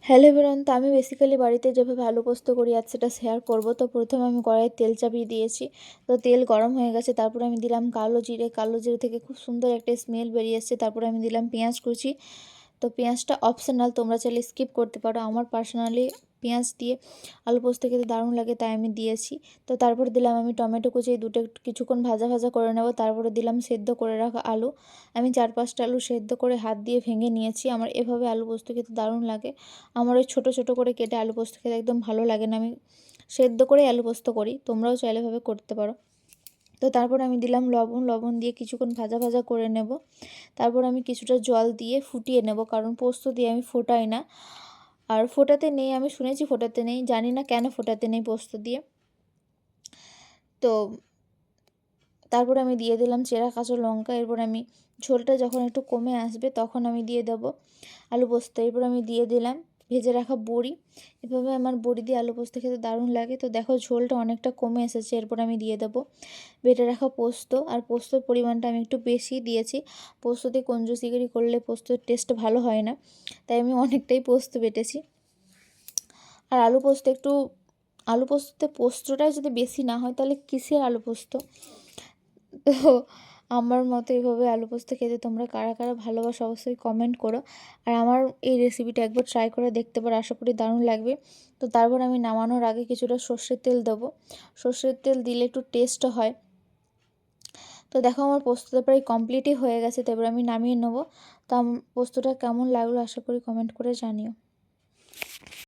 Hello everyone, তো আমি basically বাড়িতে যেভাবে আলু পোস্ত করি আজ সেটা শেয়ার করব। তো প্রথমে আমি কড়াইয়ে তেল চাপিয়ে দিয়েছি। তো তেল গরম হয়ে গেছে, তারপরে আমি দিলাম কালো জিরে থেকে খুব সুন্দর একটা স্মেল বেরিয়ে এসেছে। তারপরে আমি দিলাম পেঁয়াজ কুচি। তো পেঁয়াজটা অপশনাল, তোমরা চাইলে স্কিপ করতে পারো। আমার পার্সোনালি পেঁয়াজ দিয়ে আলু পোস্ত খেতে দারুণ লাগে, তাই আমি দিয়েছি। তো তারপর দিলাম আমি টমেটো কুচি, দুটো কিছুক্ষণ ভাজা ভাজা করে নেব। তারপরে দিলাম সেদ্ধ করে রাখা আলু। আমি 4-5টা আলু সেদ্ধ করে হাত দিয়ে ভেঙে নিয়েছি। আমার এভাবে আলু পোস্ত খেতে দারুণ লাগে। আমার ওই ছোটো ছোটো করে কেটে আলু পোস্ত খেতে একদম ভালো লাগে না, আমি সেদ্ধ করে আলু পোস্ত করি, তোমরাও চাইলে এভাবে করতে পারো। তো তারপর আমি দিলাম লবণ দিয়ে কিছুক্ষণ ভাজা ভাজা করে নেব। তারপর আমি কিছুটা জল দিয়ে ফুটিয়ে নেব, কারণ পোস্ত দিয়ে আমি ফোটাই না। আর ফোটাতে নেই, আমি শুনেছি ফোটাতে নেই, জানি না কেন ফোটাতে নেই পোস্ত দিয়ে। তো তারপর আমি দিয়ে দিলাম চেরা কাঁচা লঙ্কা। এরপর আমি ঝোলটা যখন একটু কমে আসবে তখন আমি দিয়ে দেবো আলু পোস্ত। এরপর আমি দিয়ে দিলাম ভেজে রাখা বড়ি। এভাবে আমার বড়ি দিয়ে আলু পোস্ত খেতে দারুণ লাগে। তো দেখো ঝোলটা অনেকটা কমে এসেছে। এরপর আমি দিয়ে দেবো বেটে রাখা পোস্ত। আর পোস্তর পরিমাণটা আমি একটু বেশি দিয়েছি। পোস্ত দিয়ে কঞ্জুসিগিরি করলে পোস্তর টেস্ট ভালো হয় না, তাই আমি অনেকটাই পোস্ত বেটেছি। আর আলু পোস্ততে পোস্তটা যদি বেশি না হয় তাহলে কিসের আলু পোস্ত। তো আমার মতো এভাবে আলু পোস্ত খেতে তোমরা কারা কারা ভালোবাসো অবশ্যই কমেন্ট করো। আর আমার এই রেসিপিটা একবার ট্রাই করে দেখতে পারো, আশা করি দারুণ লাগবে। তো তারপর আমি নামানোর আগে কিছুটা সর্ষের তেল দেবো। সর্ষের তেল দিলে একটু টেস্ট হয়। তো দেখো আমার পোস্তটা প্রায় কমপ্লিটই হয়ে গেছে, তো এবার আমি নামিয়ে নেবো। তো পোস্তটা কেমন লাগলো আশা করি কমেন্ট করে জানিও।